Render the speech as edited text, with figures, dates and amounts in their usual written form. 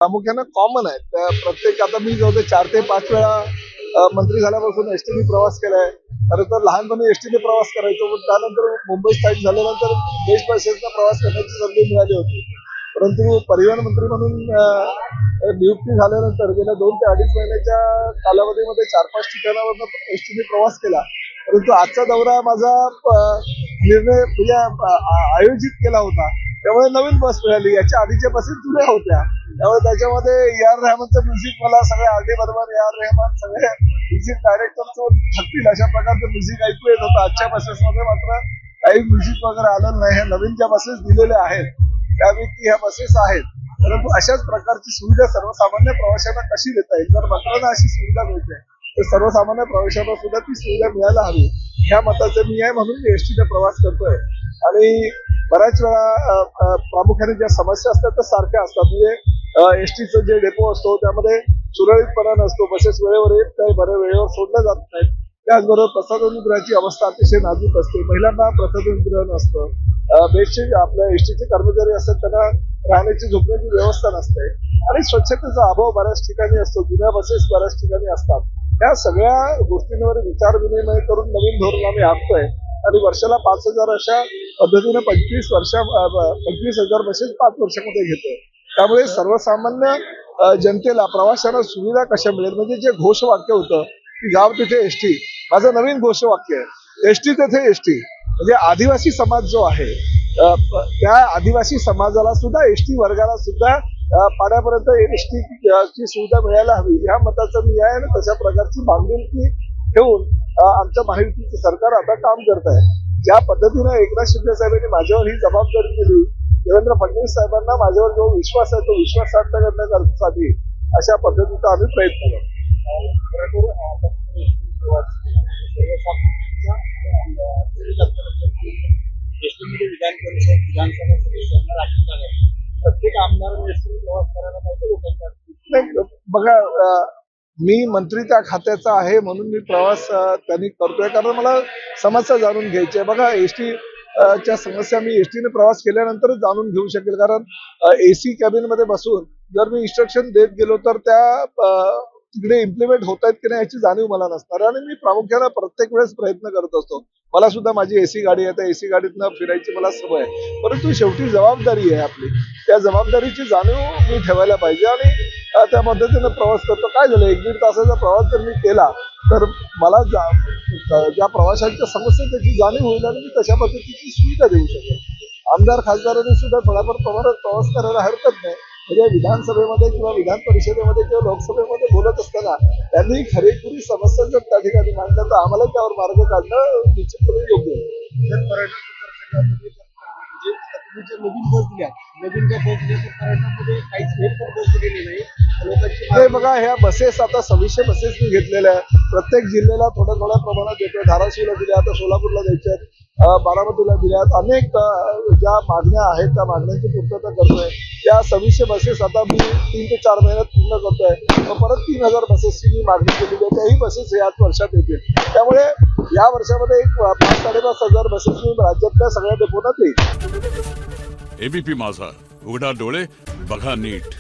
प्रामुख्याने कॉमन आहे. प्रत्येक आता मी जवळ 4 ते 5 वेळा मंत्री झाल्यापासून एसटीने प्रवास केलाय. खरं तर लहानपणी एसटीने प्रवास करायचो, पण त्यानंतर मुंबई स्थायिक झाल्यानंतर देश बसेसना प्रवास करण्याची संधी मिळाली होती. परंतु परिवहन मंत्री म्हणून नियुक्ती झाल्यानंतर गेल्या 2 ते 2.5 महिन्याच्या कालावधीमध्ये 4-5 ठिकाणावरून एसटीने प्रवास केला. परंतु आजचा दौरा माझा निर्णय म्हणजे आयोजित केला होता, त्यामुळे नवीन बस मिळाली. याच्या आधीच्या बसेस जुन्या होत्या, त्यामुळे त्याच्यामध्ये AR रहमानचं म्युझिक मला सगळे RD बर्मन, AR रहमान सगळे म्युझिक डायरेक्टर थकतील अशा प्रकारचं म्युझिक ऐकू येत होतं. आजच्या बसेसमध्ये मात्र काही म्युझिक वगैरे आलं नाही. हे नवीन ज्या बसेस दिलेल्या आहेत त्यापैकी ह्या बसेस आहेत, परंतु अशाच प्रकारची सुविधा सर्वसामान्य प्रवाशांना कशी देता येईल? जर मंत्र्यांना अशी सुविधा मिळते तर सर्वसामान्य प्रवाशांना सुद्धा ती सुविधा मिळायला हवी, ह्या मताचे मी आहे. म्हणून मी एसटीने प्रवास करतोय. आणि बऱ्याच वेळा प्रामुख्याने ज्या समस्या असतात त्या सारख्या असतात. म्हणजे एसटीचं जे डेपो असतो त्यामध्ये सुरळीतपणा नसतो, बसेस वेळेवर येत नाही, बऱ्या वेळेवर सोडल्या जात नाहीत. त्याचबरोबर प्रसाधनगृहाची अवस्था अतिशय नाजूक असते. महिलांना प्रसाधनगृह नसतं. बेस्टचे आपल्या एसटीचे कर्मचारी असतात, त्यांना राहण्याची झोपण्याची व्यवस्था नसते. आणि स्वच्छतेचा अभाव बऱ्याच ठिकाणी असतो. जुन्या बसेस बऱ्याच ठिकाणी असतात. या सगळ्या गोष्टींवर विचार विनिमय करून नवीन धोरण आम्ही आखतोय. आणि वर्षाला 5,000 अशा पद्धतीने 25,000 बसेस 5 वर्षामध्ये घेतोय. त्यामुळे सर्वसामान्य जनतेला प्रवाशांना सुविधा कशा मिळेल, म्हणजे जे घोषवाक्य होतं की गाव तिथे एसटी, माझं नवीन घोषवाक्य आहे एसटी तेथे एसटी. म्हणजे आदिवासी समाज जो आहे त्या आदिवासी समाजाला सुद्धा एसटी वर्गाला सुद्धा पाड्यापर्यंत एसटी ची सुविधा मिळायला हवी, ह्या मताचं मी आहे. आणि तशा प्रकारची बांधिलकी ठेवून आमचं महायुतीचं सरकार आता काम करत आहे. ज्या पद्धतीनं एकनाथ शिंदे साहेबांनी माझ्यावर ही जबाबदारी दिली, देवेंद्र फडणवीस साहेबांना माझ्यावर जो विश्वास आहे तो विश्वास साध्य करण्यासाठी अशा पद्धतीचा आम्ही प्रयत्न करतो. विधान परिषद, विधानसभा सदस्यांना राज्यसभा प्रत्येक आमदारांनी एसटीने प्रवास करायला पाहिजे लोकांचा. नाही बघा, मी मंत्री त्या खात्याचा आहे म्हणून मी प्रवास त्यांनी करतोय, कारण मला समस्या जाणून घ्यायची आहे. बघा, एसटी च्या समस्या मी एसटीने प्रवास केल्यानंतरच जाणून घेऊ शकेल, कारण AC कॅबिन मध्ये बसून जर मी इन्स्ट्रक्शन देत गेलो तर त्या तिकडे इम्प्लिमेंट होत आहेत की नाही याची जाणीव मला नसणार. आणि मी प्रामुख्याने प्रत्येक वेळेस प्रयत्न करत असतो. मला सुद्धा माझी AC गाडी आहे, त्या AC गाडीतनं फिरायची मला सवय आहे. परंतु शेवटी जबाबदारी आहे आपली, त्या जबाबदारीची जाणीव मी ठेवायला पाहिजे आणि त्या पद्धतीने प्रवास करतो. काय झालं, 1-1.5 तासाचा प्रवास जर मी केला तर मला ज्या प्रवाशांच्या समस्या त्याची जाणीव होईल आणि मी तशा पद्धतीची सुविधा देऊ शकेल. आमदार खासदारांनी सुद्धा थोड्याफार प्रमाणात प्रवास करायला हरकत नाही. म्हणजे विधानसभेमध्ये किंवा विधान परिषदेमध्ये किंवा लोकसभेमध्ये बोलत असताना त्यांनी खरीखुरी समस्या जर त्या ठिकाणी मांडल्या तर आम्हाला त्यावर मार्ग काढणं निश्चितपणे योग्य आहे. नवीन बस दिल्या, नवीन ज्या बस दिल्या तर पर्यटनामध्ये काहीच बस दिलेली नाही. बघा, ह्या बसेस आता 2600 बसेस मी घेतलेल्या आहे. प्रत्येक जिल्ह्याला थोड्या प्रमाणात देतोय. धाराशिवला दिल्या, आता सोलापूरला द्यायच्या आहेत, बारामतीला दिल्यात. अनेक ज्या मागण्या आहेत त्या मागण्यांची पूर्तता करतोय. त्या 2600 बसेस आता मी 3 ते 4 महिन्यात पूर्ण करतोय. परत 3000 बसेसची मी मागणी केलेली आहे. त्याही बसेस याच वर्षात येतील. त्यामुळे या वर्षामध्ये 5,000-5,500 बसेस मी राज्यातल्या सगळ्या डेपोना देईल. ABP माझा, उघडा डोळे बघा नीट.